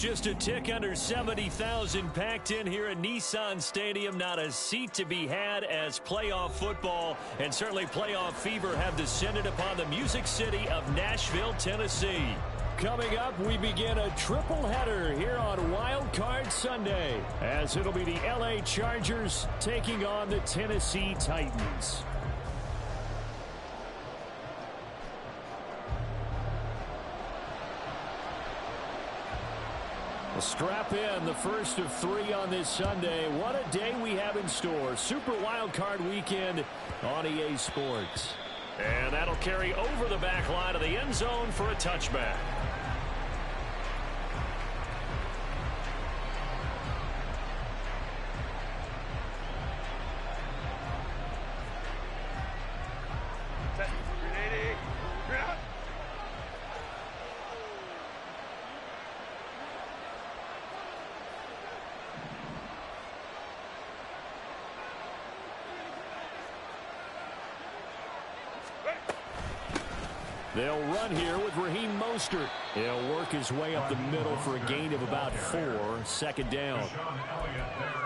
Just a tick under 70,000 packed in here at Nissan Stadium. Not a seat to be had as playoff football and certainly playoff fever have descended upon the Music City of Nashville, Tennessee. Coming up, we begin a triple header here on Wild Card Sunday, as it'll be the LA Chargers taking on the Tennessee Titans. Strap in, the first of 3 on this Sunday. What a day we have in store. Super Wild Card Weekend on EA Sports. And that'll carry over the back line of the end zone for a touchback. They'll run here with Raheem Mostert. He'll work his way up the middle for a gain of about 4. Second down.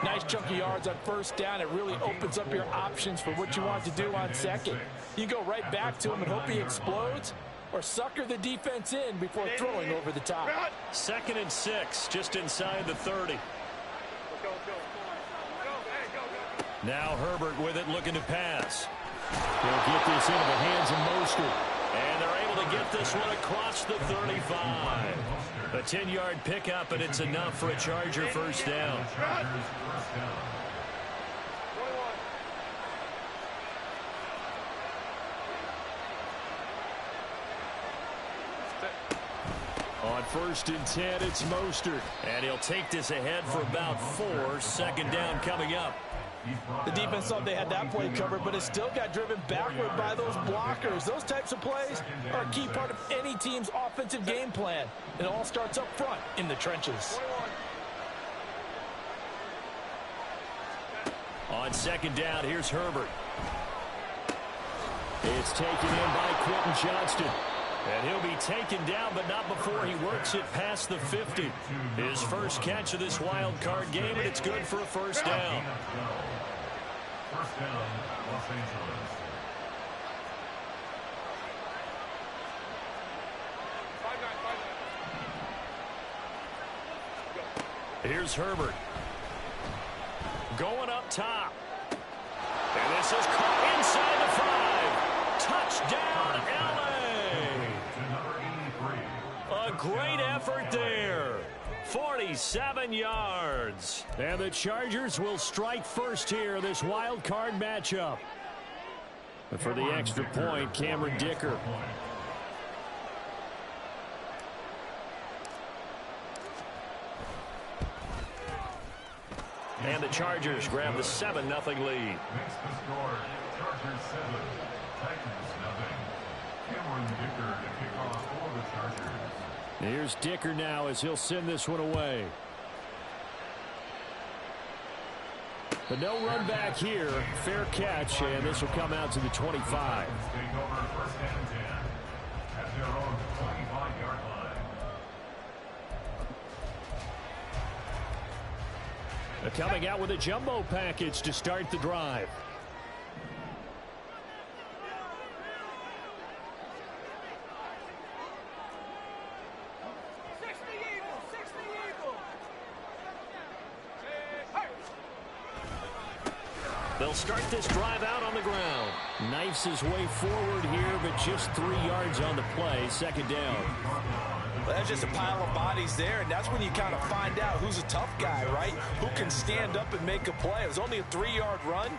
Nice chunk of yards on first down. It really opens up your options for what you want to do on second. You go right back to him and hope he explodes, or sucker the defense in before throwing over the top. 2nd and 6, just inside the 30. Now Herbert with it, looking to pass. He'll get this into the hands of Mostert. And they're able to get this one across the 35. A 10-yard pickup, and it's enough for a Charger first down. On 1st and 10, it's Mostert. And he'll take this ahead for about 4. Second down coming up. The defense thought they had that play covered, but it still got driven backward by those blockers. Those types of plays are a key part of any team's offensive game plan. It all starts up front in the trenches. On second down, here's Herbert. It's taken in by Quentin Johnston. And he'll be taken down, but not before he works it past the 50. His first catch of this wild card game, and it's good for a first down. First down, Los Angeles. Here's Herbert. Going up top. And this is caught inside the 5. Touchdown, LA. A great effort there. 47 yards. And the Chargers will strike first here, this wild card matchup. But for the extra point, Cameron Dicker. And the Chargers grab the 7-0 lead. Makes the score, Chargers 7, Titans 0. Cameron Dicker to kick off for the Chargers. Here's Dicker now as he'll send this one away. But no run back here. Fair catch, and this will come out to the 25. Take over first and 10 at their own 25-yard line. Coming out with a jumbo package to start the drive. They'll start this drive out on the ground. Knifes his way forward here, but just 3 yards on the play. Second down. Well, that's just a pile of bodies there, and that's when you kind of find out who's a tough guy, right? Who can stand up and make a play. It was only a 3-yard run,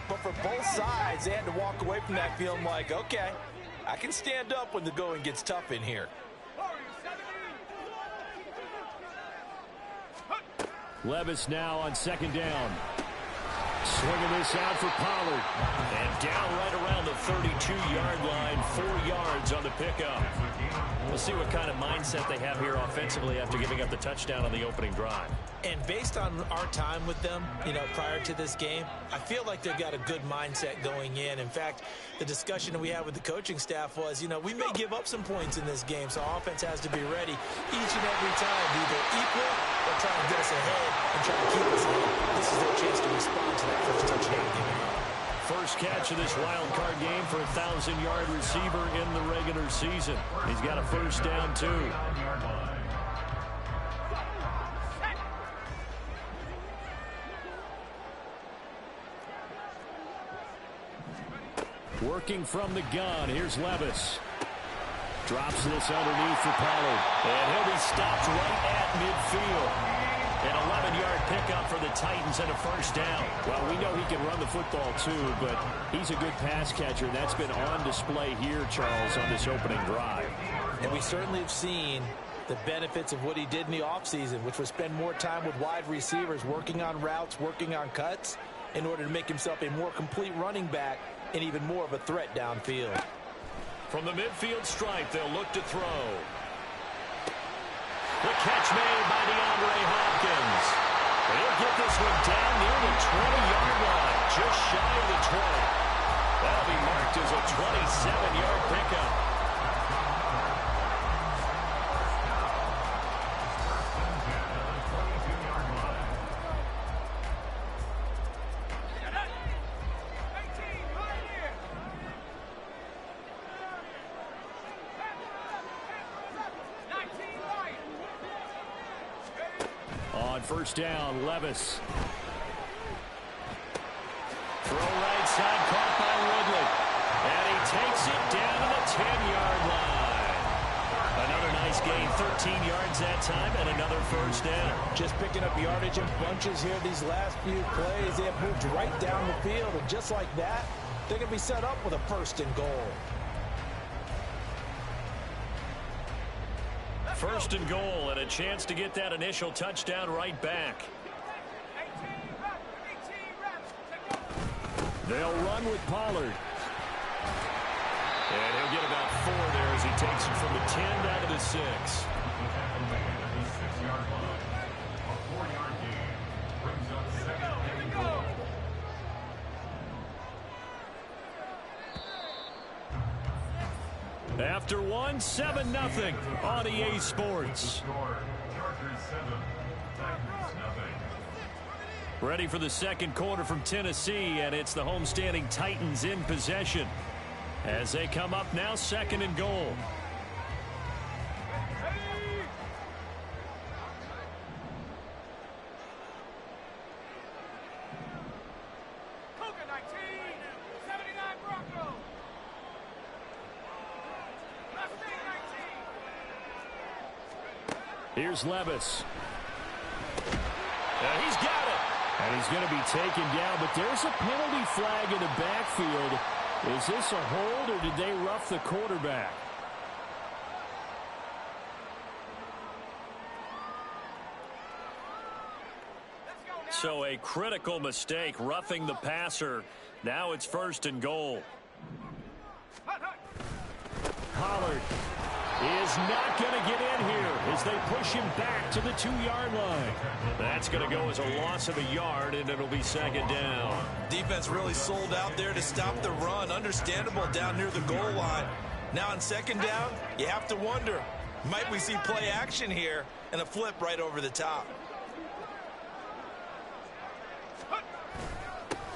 but for both sides, they had to walk away from that feeling like, okay, I can stand up when the going gets tough in here. Levis now on second down. Swinging this out for Pollard. And down right around the 32-yard line, 4 yards on the pickup. We'll see what kind of mindset they have here offensively after giving up the touchdown on the opening drive. And based on our time with them, prior to this game, I feel like they've got a good mindset going in. In fact, the discussion that we had with the coaching staff was, we may give up some points in this game, so offense has to be ready each and every time, either equal or try to get us ahead and try to keep us ahead. This is their chance to respond to that first touchdown given up. First catch of this wild card game for a 1,000-yard receiver in the regular season. He's got a first down, too. Working from the gun, here's Levis. Drops this underneath for Pollard. And he'll be stopped right at midfield. An 11-yard pickup for the Titans and a first down. Well, we know he can run the football, too, but he's a good pass catcher. That's been on display here, Charles, on this opening drive. And we certainly have seen the benefits of what he did in the offseason, which was spend more time with wide receivers, working on routes, working on cuts, in order to make himself a more complete running back and even more of a threat downfield. From the midfield stripe, they'll look to throw. The catch made by DeAndre Hopkins. He'll get this one down near the 20-yard line, just shy of the 20. That'll be marked as a 27-yard pickup. First down, Levis. Throw right side, caught by Ridley. And he takes it down to the 10-yard line. Another nice gain, 13 yards that time, and another first down. Just picking up yardage in bunches here these last few plays. They have moved right down the field, and just like that, they're going to be set up with a first and goal. First and goal, and a chance to get that initial touchdown right back. They'll run with Pollard. And he'll get about 4 there as he takes it from the 10 down to the 6. After 1, 7-0 on EA Sports. Ready for the second quarter from Tennessee, and it's the homestanding Titans in possession as they come up now, second and goal. Here's Levis. And he's got it. And he's going to be taken down, but there's a penalty flag in the backfield. Is this a hold, or did they rough the quarterback? So a critical mistake, roughing the passer. Now it's first and goal. Pollard is not going to get in here as they push him back to the 2-yard line. That's going to go as a loss of a yard, and it'll be second down. Defense really sold out there to stop the run. Understandable down near the goal line. Now on second down, you have to wonder, might we see play action here and a flip right over the top?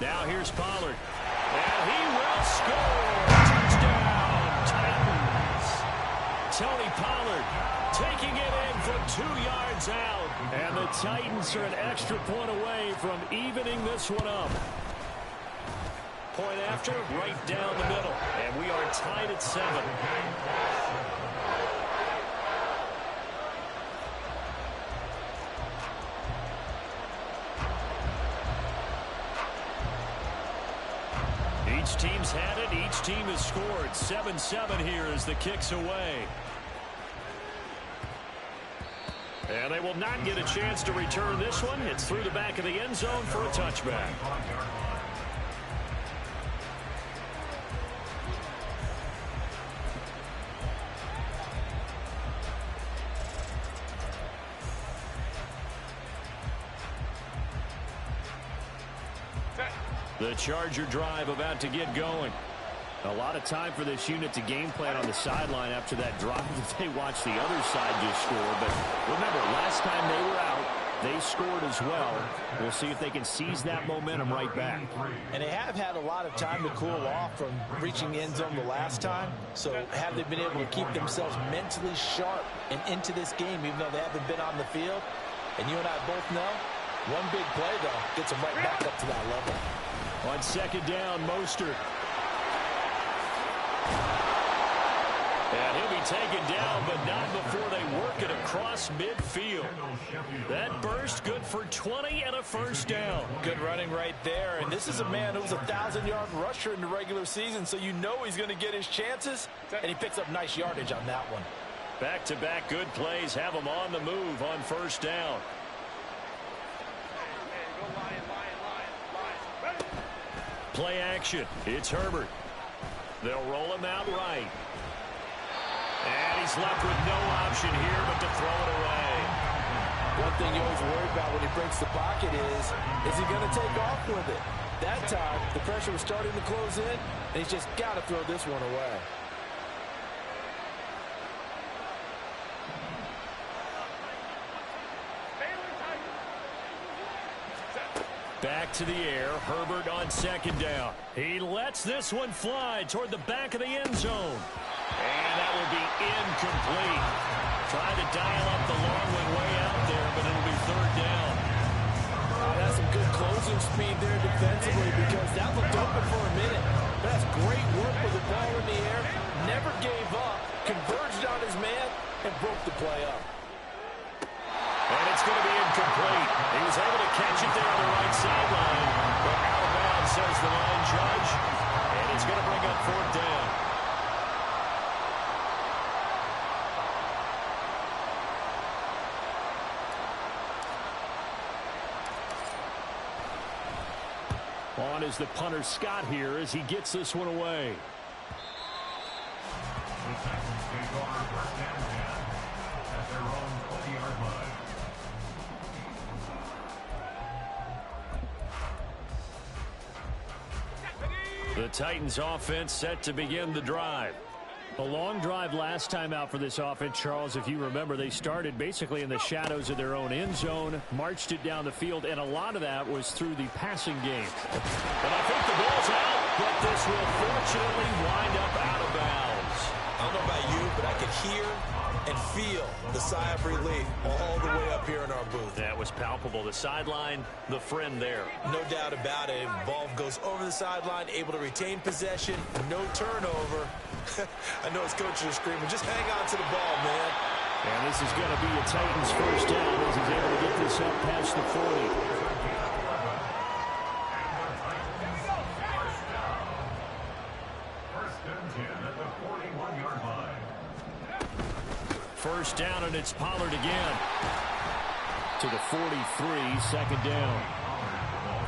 Now here's Pollard. And he will score. Touchdown, Titans. Tony Pollard taking it in from 2 yards out. And the Titans are an extra point away from evening this one up. Point after, right down the middle. And we are tied at 7. Each team's had it. Each team has scored. 7-7 here as the kick's away. And they will not get a chance to return this one. It's through the back of the end zone for a touchback. The Charger drive about to get going. A lot of time for this unit to game plan on the sideline after that drive that they watched the other side just score. But remember, last time they were out, they scored as well. We'll see if they can seize that momentum right back. And they have had a lot of time to cool off from reaching the end zone the last time. So have they been able to keep themselves mentally sharp and into this game, even though they haven't been on the field? And you and I both know, one big play, though, gets them right back up to that level. On second down, Mostert. And he'll be taken down, but not before they work it across midfield. That burst good for 20 and a first down. Good running right there. And this is a man who was a 1,000-yard rusher in the regular season, so you know he's going to get his chances. And he picks up nice yardage on that one. Back-to-back good plays have him on the move on first down. Play action. It's Herbert. They'll roll him out right. And he's left with no option here but to throw it away. One thing you always worry about when he breaks the pocket is he going to take off with it? That time, the pressure was starting to close in, and he's just got to throw this one away. Back to the air. Herbert on second down. He lets this one fly toward the back of the end zone. And that will be incomplete. Trying to dial up the long one way out there, but it'll be third down. That's some good closing speed there defensively because that looked open for a minute. That's great work with the ball in the air. Never gave up. Converged on his man and broke the play up. And it's going to be incomplete. He was able to catch it there on the right sideline. But out of bounds, says the line judge. And it's going to bring up fourth down. On is the punter Scott here as he gets this one away. The Titans offense set to begin the drive. A long drive last time out for this offense, Charles. If you remember, they started basically in the shadows of their own end zone, marched it down the field, and a lot of that was through the passing game. And I think the ball's out, but this will fortunately wind up out of bounds. I don't know about you, but I could hear and feel the sigh of relief all the way up here in our booth. That was palpable. The sideline, the friend there. No doubt about it. Ball goes over the sideline, able to retain possession, no turnover. I know his coaches are screaming, just hang on to the ball, man. And this is going to be a Titans first down as he's able to get this up past the 40. First down, and it's Pollard again. To the 43, second down.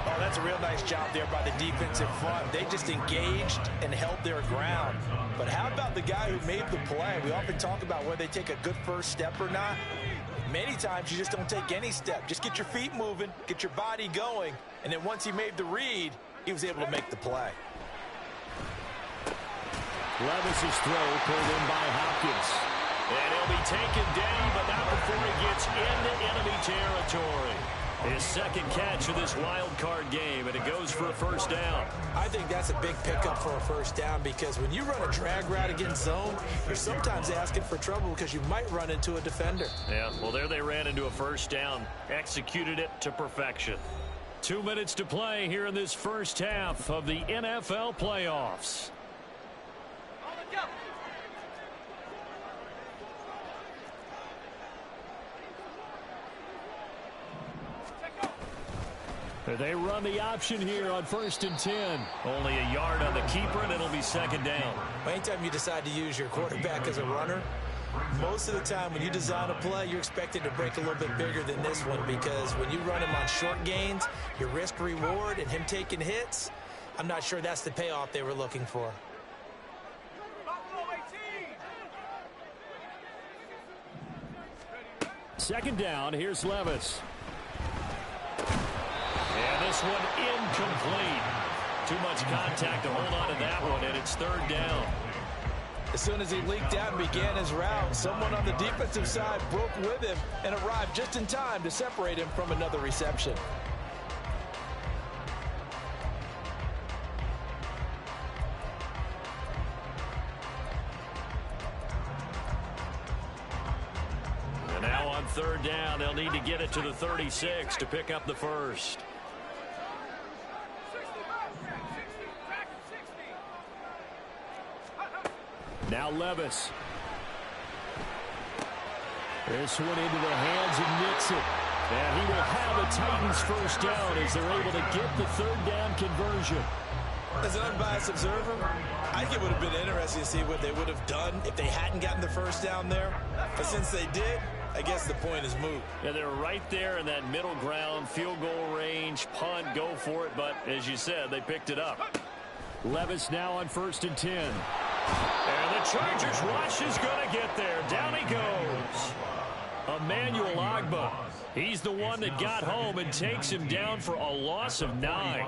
Oh, that's a real nice job there by the defensive front. They just engaged and held their ground. But how about the guy who made the play? We often talk about whether they take a good first step or not. Many times you just don't take any step. Just get your feet moving, get your body going, and then once he made the read, he was able to make the play. Levis's throw pulled in by Hopkins. And he'll be taken down, but not before he gets into enemy territory. His second catch of this wild card game, and it goes for a first down. I think that's a big pickup for a first down because when you run a drag route against zone, you're sometimes asking for trouble because you might run into a defender. Yeah, well, there they ran into a first down, executed it to perfection. 2 minutes to play here in this first half of the NFL playoffs. They run the option here on 1st and 10. Only a yard on the keeper, and it'll be second down. Anytime you decide to use your quarterback as a runner, Most of the time when you design a play, you're expected to break a little bit bigger than this one, because when you run him on short gains, your risk reward and him taking hits, I'm not sure that's the payoff they were looking for. Second down, here's Levis. And this one incomplete. Too much contact to hold on to that one, and it's third down. As soon as he leaked out and began his route, someone on the defensive side broke with him and arrived just in time to separate him from another reception. And now on third down, they'll need to get it to the 36 to pick up the first. Now Levis. This one into the hands of Nixon. And he will have a Titans first down as they're able to get the third down conversion. As an unbiased observer, I think it would have been interesting to see what they would have done if they hadn't gotten the first down there. But since they did, I guess the point is moot. Yeah, they're right there in that middle ground, field goal range, punt, go for it. But as you said, they picked it up. Levis now on 1st and 10. And the Chargers rush is going to get there. Down he goes. Emmanuel Ogbah. He's the one that got home and takes him down for a loss of 9.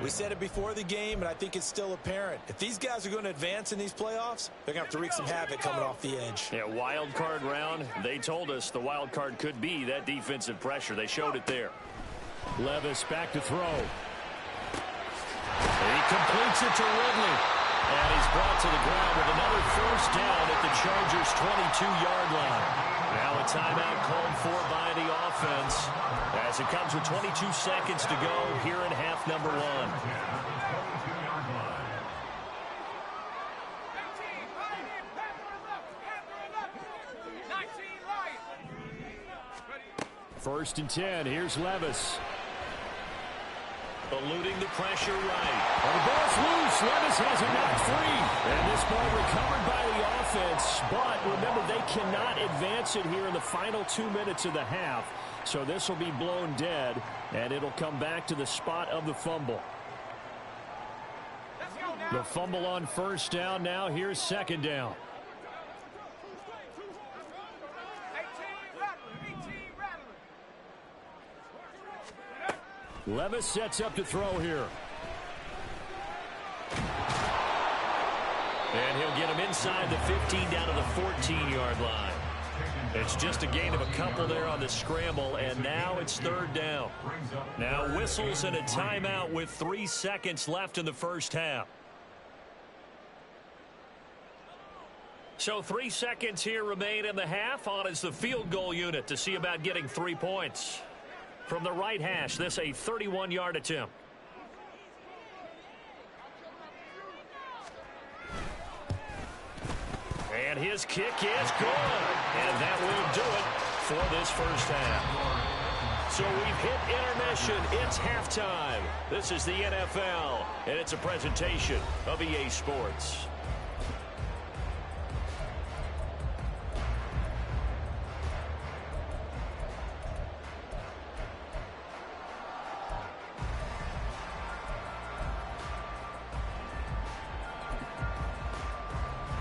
We said it before the game, and I think it's still apparent. If these guys are going to advance in these playoffs, they're going to have to wreak some havoc coming off the edge. Yeah, wild card round. They told us the wild card could be that defensive pressure. They showed it there. Levis back to throw. He completes it to Ridley. And he's brought to the ground with another first down at the Chargers' 22-yard line. Now a timeout called for by the offense as it comes with 22 seconds to go here in half number 1. First and 10. Here's Levis. Eluding the pressure right. And the ball's loose. Levis has it knocked free. And this ball recovered by the offense. But remember, they cannot advance it here in the final 2 minutes of the half. So this will be blown dead, and it'll come back to the spot of the fumble. The fumble on first down. Now here's second down. Levis sets up to throw here. And he'll get him inside the 15 down to the 14-yard line. It's just a gain of a couple there on the scramble, and now it's third down. Now whistles and a timeout with 3 seconds left in the first half. So 3 seconds here remain in the half. On is the field goal unit to see about getting 3 points. From the right hash, this a 31-yard attempt. And his kick is good. And that will do it for this first half. So we've hit intermission. It's halftime. This is the NFL, and it's a presentation of EA Sports.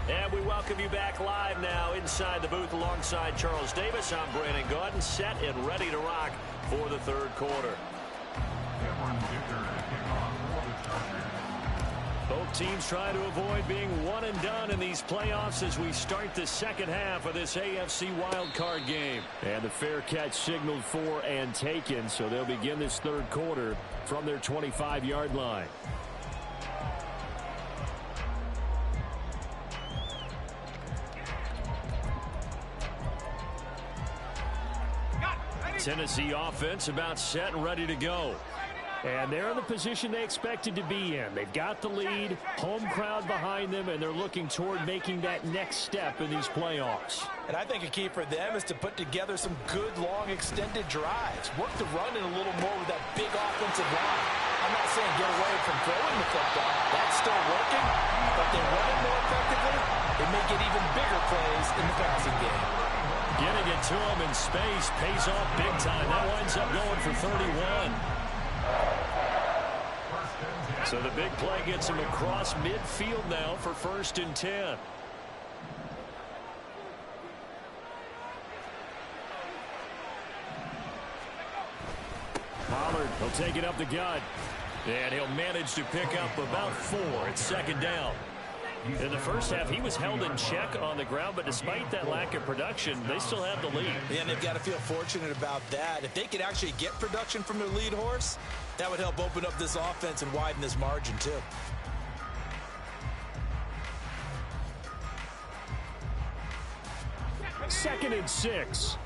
And we welcome you back live now inside the booth alongside Charles Davis. I'm Brandon Gaudin, set and ready to rock for the third quarter. Both teams try to avoid being one and done in these playoffs as we start the second half of this AFC wildcard game. And the fair catch signaled for and taken, so they'll begin this third quarter from their 25-yard line. Tennessee offense about set and ready to go. And they're in the position they expected to be in. They've got the lead, home crowd behind them, and they're looking toward making that next step in these playoffs. And I think a key for them is to put together some good, long, extended drives. Work the run in a little more with that big offensive line. I'm not saying get away from throwing the football. That's still working. But they run it more effectively, They may get even bigger plays in the passing game. Getting it to him in space pays off big time. That winds up going for 31. So the big play gets him across midfield now for 1st and 10. Pollard will take it up the gut. And he'll manage to pick up about 4. It's 2nd down. In the first half, he was held in check on the ground, but despite that lack of production, they still have the lead. Yeah, and they've got to feel fortunate about that. If they could actually get production from their lead horse, that would help open up this offense and widen this margin, too. Second and 6.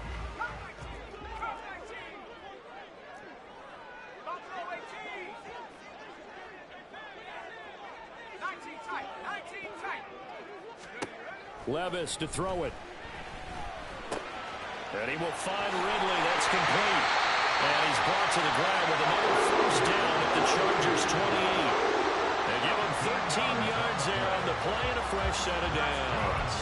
Levis to throw it. And he will find Ridley. That's complete. And he's brought to the ground with another 1st down at the Chargers' 28. They give him 13 yards there on the play and a fresh set of downs.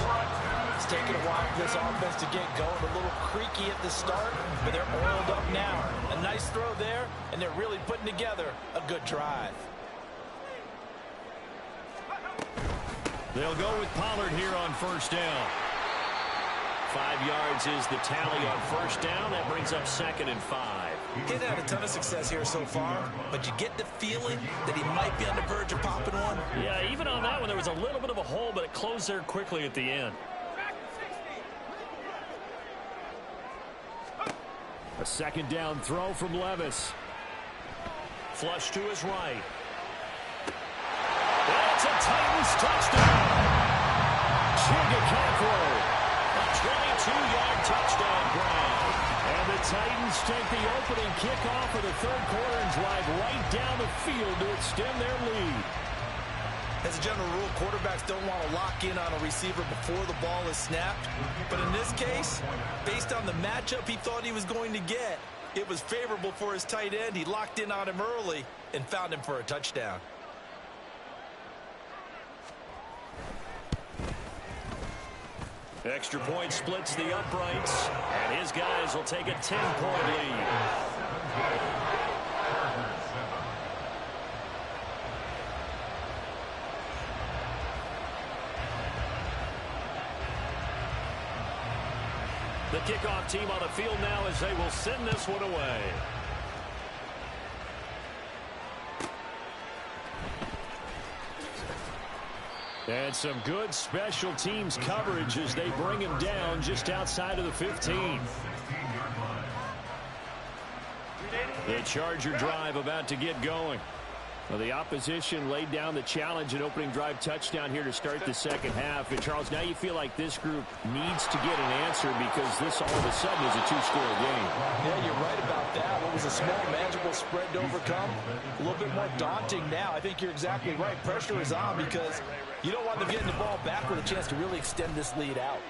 It's taken a while for this offense to get going. A little creaky at the start, but they're oiled up now. A nice throw there, and they're really putting together a good drive. They'll go with Pollard here on 1st down. 5 yards is the tally on 1st down. That brings up 2nd and 5. He hasn't had a ton of success here so far, but you get the feeling that he might be on the verge of popping one. Yeah, even on that one, there was a little bit of a hole, but it closed there quickly at the end. A 2nd down throw from Levis. Flush to his right. That's a Titans touchdown. Chigga-Conqueror, a 22-yard touchdown grab. And the Titans take the opening kickoff of the 3rd quarter and drive right down the field to extend their lead. As a general rule, quarterbacks don't want to lock in on a receiver before the ball is snapped. But in this case, based on the matchup he thought he was going to get, it was favorable for his tight end. He locked in on him early and found him for a touchdown. Extra point splits the uprights, and his guys will take a 10-point lead. The kickoff team on the field now as they will send this one away. And some good special teams coverage as they bring him down just outside of the 15. The Charger drive about to get going. Well, the opposition laid down the challenge and opening drive touchdown here to start the 2nd half. And, Charles, now you feel like this group needs to get an answer because this all of a sudden is a 2-score game. Yeah, you're right about that. What was a small, manageable spread to overcome? A little bit more daunting now. I think you're exactly right. Pressure is on because you don't want them getting the ball back with a chance to really extend this lead out.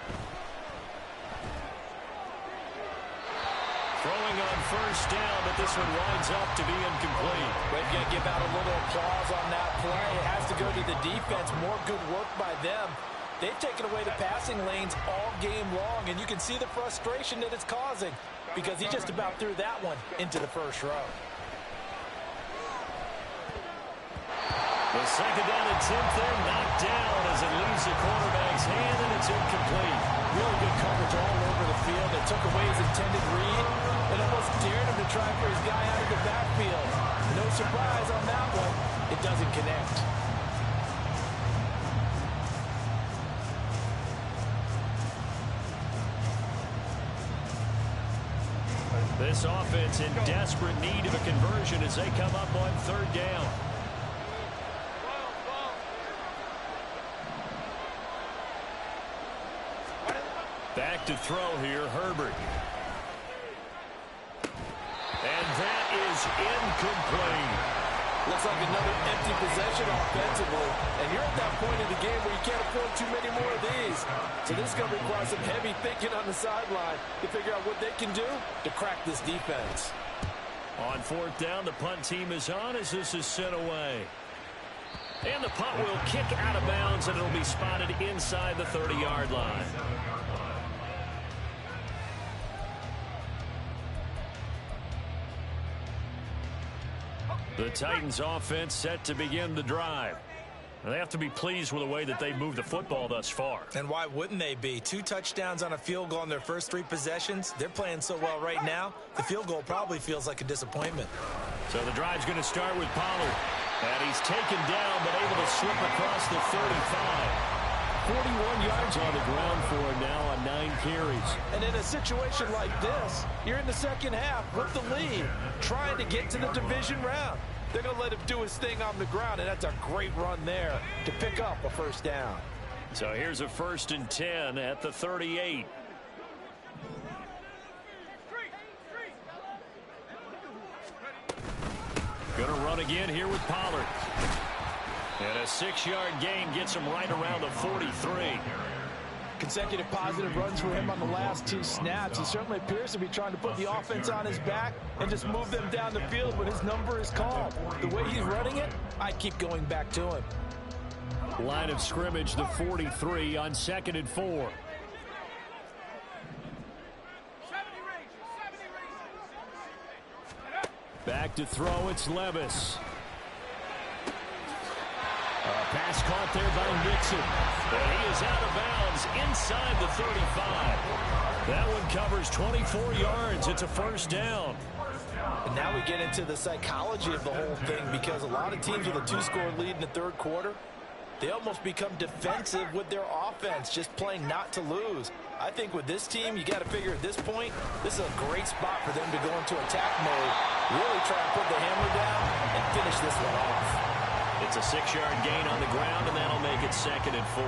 Throwing on 1st down, but this one winds up to be incomplete. They've got to give out a little applause on that play. It has to go to the defense. More good work by them. They've taken away the passing lanes all game long, and you can see the frustration that it's causing because he just about threw that one into the 1st row. The 2nd down attempt there knocked down as it leaves the quarterback's hand, and it's incomplete. Really good coverage all over the field. They took away his intended read and almost dared him to try for his guy out of the backfield. No surprise on that one. It doesn't connect. This offense in desperate need of a conversion as they come up on 3rd down. Back to throw here, Herbert. And that is incomplete. Looks like another empty possession offensively. And you're at that point in the game where you can't afford too many more of these. So this is going to require some heavy thinking on the sideline to figure out what they can do to crack this defense. On 4th down, the punt team is on as this is sent away. And the punt will kick out of bounds, and it'll be spotted inside the 30-yard line. The Titans offense set to begin the drive. They have to be pleased with the way that they've moved the football thus far. And why wouldn't they be? 2 touchdowns on a field goal in their first 3 possessions. They're playing so well right now, the field goal probably feels like a disappointment. So the drive's going to start with Pollard. And he's taken down, but able to slip across the 35. 41 yards on the ground for him now on 9 carries. And in a situation like this, you're in the second half with the lead, trying to get to the division round. They're going to let him do his thing on the ground, and that's a great run there to pick up a first down. So here's a 1st and 10 at the 38. Going to run again here with Pollard. And a 6-yard gain gets him right around the 43. Consecutive positive runs for him on the last 2 snaps. He certainly appears to be trying to put the offense on his back and just move them down the field when his number is called. The way he's running it, I keep going back to him. Line of scrimmage, the 43 on 2nd and 4. Back to throw, it's Levis. Pass caught there by Nixon. And he is out of bounds inside the 35. That one covers 24 yards. It's a 1st down. And now we get into the psychology of the whole thing, because a lot of teams with a 2-score lead in the 3rd quarter, they almost become defensive with their offense, just playing not to lose. I think with this team, you got to figure at this point, this is a great spot for them to go into attack mode, really try and put the hammer down and finish this one off. It's a 6-yard gain on the ground, and that'll make it 2nd and 4.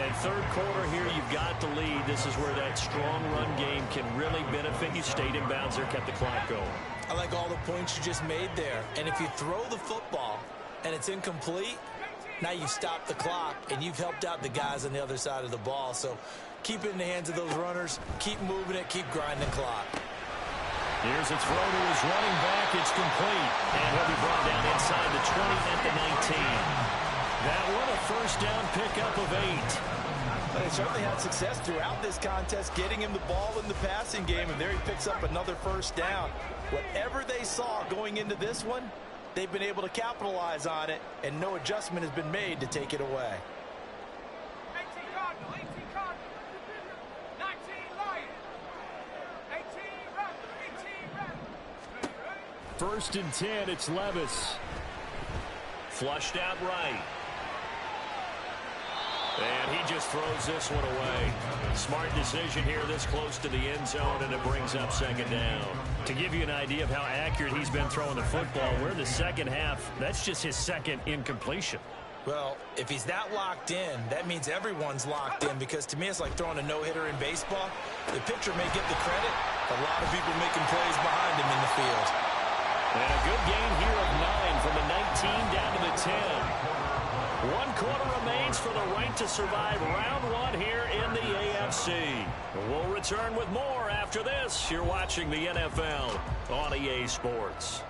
And 3rd quarter here, you've got the lead. This is where that strong run game can really benefit you. Stayed in bounds there, kept the clock going. I like all the points you just made there. And if you throw the football and it's incomplete, now you've stopped the clock and you've helped out the guys on the other side of the ball. So keep it in the hands of those runners. Keep moving it. Keep grinding the clock. Here's a throw to his running back. It's complete. And he'll be brought down inside the 20 at the 19. That one a 1st down pickup of 8. They certainly had success throughout this contest, getting him the ball in the passing game, and there he picks up another 1st down. Whatever they saw going into this one, they've been able to capitalize on it, and no adjustment has been made to take it away. 18 Cardinal, 18 Cardinal, 19 Lion, 18 Rebel, 18 Rebel. 1st and 10, it's Levis. Flushed out right. And he just throws this one away. Smart decision here this close to the end zone, and it brings up 2nd down. To give you an idea of how accurate he's been throwing the football, we're in the 2nd half. That's just his 2nd incompletion. Well, if he's that locked in, that means everyone's locked in, because to me it's like throwing a no-hitter in baseball. The pitcher may get the credit, a lot of people making plays behind him in the field. And a good gain here of 9 from the 19 down to the 10. 1 quarter remains for the right to survive round 1 here in the AFC. We'll return with more after this. You're watching the NFL on EA Sports.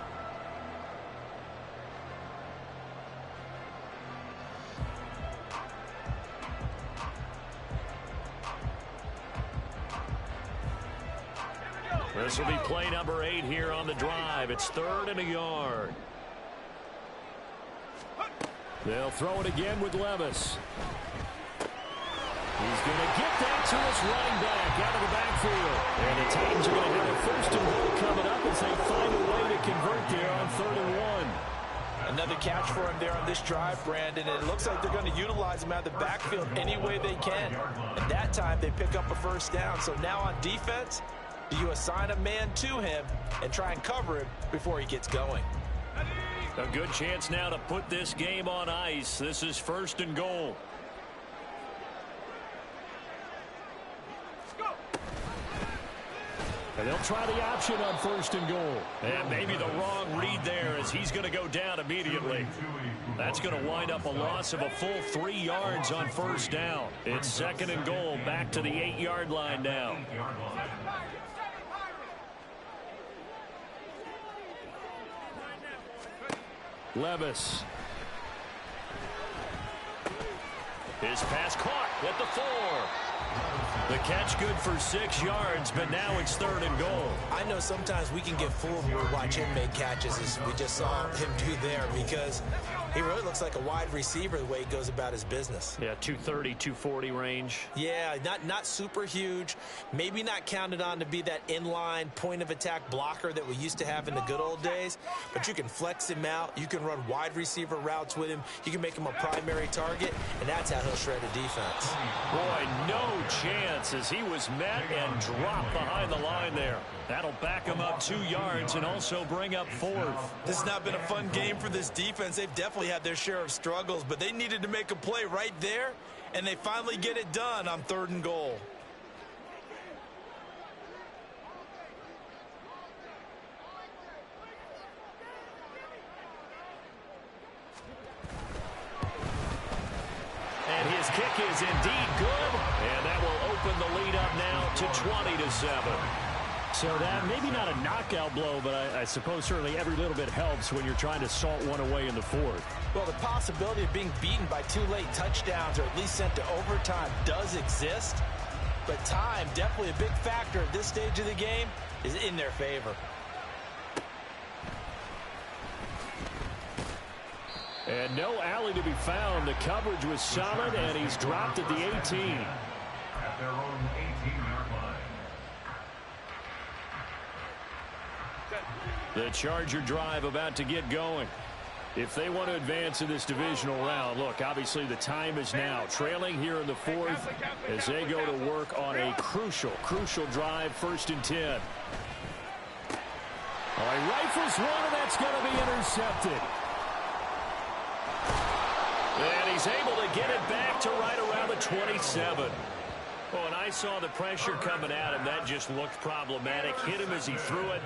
This will be play number 8 here on the drive. It's 3rd and a yard. They'll throw it again with Levis. He's going to get that to his running back out of the backfield. And the Titans are going to have a 1st and goal coming up as they find a way to convert there on 3rd and 1. Another catch for him there on this drive, Brandon. And it looks like they're going to utilize him out of the backfield any way they can. And that time they pick up a 1st down. So now on defense, do you assign a man to him and try and cover him before he gets going? A good chance now to put this game on ice. This is 1st and goal. And they'll try the option on 1st and goal. And maybe the wrong read there, as he's going to go down immediately. That's going to wind up a loss of a full 3 yards on 1st down. It's 2nd and goal, back to the 8-yard line now. Levis. His pass caught at the 4. The catch good for 6 yards, but now it's 3rd and goal. I know sometimes we can get fooled when we watch him make catches, as we just saw him do there, because he really looks like a wide receiver the way he goes about his business. Yeah, 230, 240 range. Yeah, not super huge. Maybe not counted on to be that inline point-of-attack blocker that we used to have in the good old days, but you can flex him out. You can run wide receiver routes with him. You can make him a primary target, and that's how he'll shred a defense. Boy, no chance as he was met and dropped behind the line there. That'll back him up 2 yards and also bring up 4th. This has not been a fun game for this defense. They've definitely had their share of struggles, but they needed to make a play right there, and they finally get it done on 3rd and goal. And his kick is indeed good, and that will open the lead up now to 20-7. So that maybe not a knockout blow, but I suppose certainly every little bit helps when you're trying to salt one away in the 4th. Well, the possibility of being beaten by 2 late touchdowns or at least sent to overtime does exist, but time, definitely a big factor at this stage of the game, is in their favor. And no alley to be found. The coverage was solid, and he's dropped at the 18. At their own 18-yard line. The Charger drive about to get going. If they want to advance in this divisional round, look, obviously the time is now. Trailing here in the 4th as they go to work on a crucial drive, 1st and 10. Oh, he rifles one, and that's going to be intercepted. And he's able to get it back to right around the 27. Oh, and I saw the pressure coming at him. That just looked problematic. Hit him as he threw it,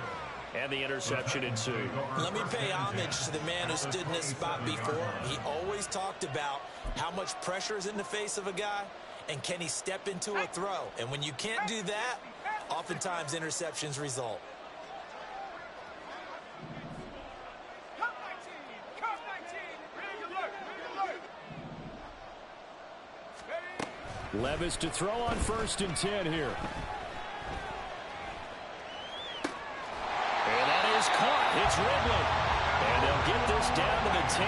and the interception ensued. Let me pay homage to the man who stood in this spot before. He always talked about how much pressure is in the face of a guy, and can he step into a throw. And when you can't do that, oftentimes interceptions result. Levis to throw on 1st and 10 here. And that is caught. It's Ridley. And they'll get this down to the 10.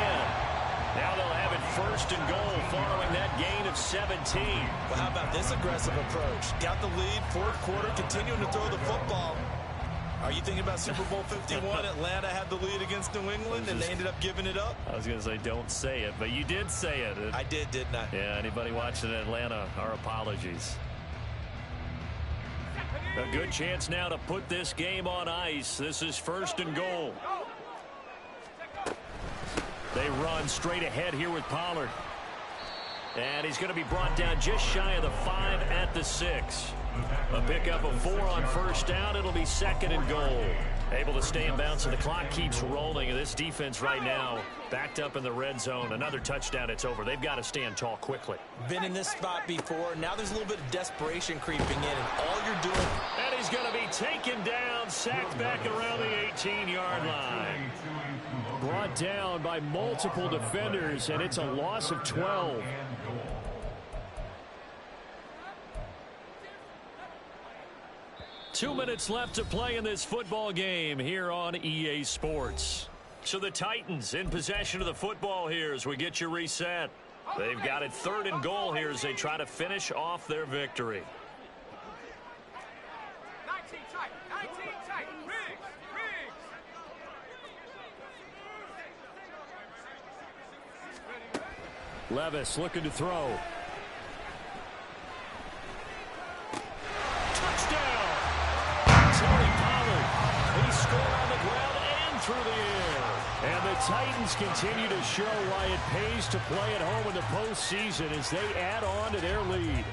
Now they'll have it 1st and goal following that gain of 17. Well, how about this aggressive approach? Got the lead, 4th quarter, continuing to throw the football. Are you thinking about Super Bowl 51? Atlanta had the lead against New England, and they ended up giving it up? I was going to say don't say it, but you did say it. I did, didn't I? Yeah, anybody watching Atlanta, our apologies. A good chance now to put this game on ice. This is 1st and goal. They run straight ahead here with Pollard. And he's going to be brought down just shy of the 5 at the 6. A pickup of 4 on 1st down. It'll be 2nd and goal. Able to stay in bounds, and the clock keeps rolling. And this defense right now backed up in the red zone. Another touchdown, it's over. They've got to stand tall quickly. Been in this spot before. Now there's a little bit of desperation creeping in, and all you're doing... And he's going to be taken down, sacked back around the 18-yard line. Brought down by multiple defenders, and it's a loss of 12. 2 minutes left to play in this football game here on EA Sports. So the Titans in possession of the football here as we get you reset. They've got it 3rd and goal here as they try to finish off their victory. 19 tight, 19 tight. Riggs. Levis looking to throw. Touchdown! Tony Pollard. He scored on the ground and through the air. And the Titans continue to show why it pays to play at home in the postseason as they add on to their lead.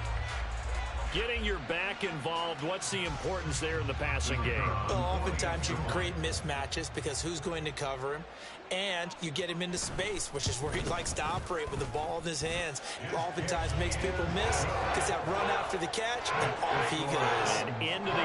Getting your back involved, what's the importance there in the passing game? Well, oftentimes you can create mismatches because who's going to cover him? And you get him into space, which is where he likes to operate with the ball in his hands. Oftentimes makes people miss because that run after the catch, and off he goes. And into the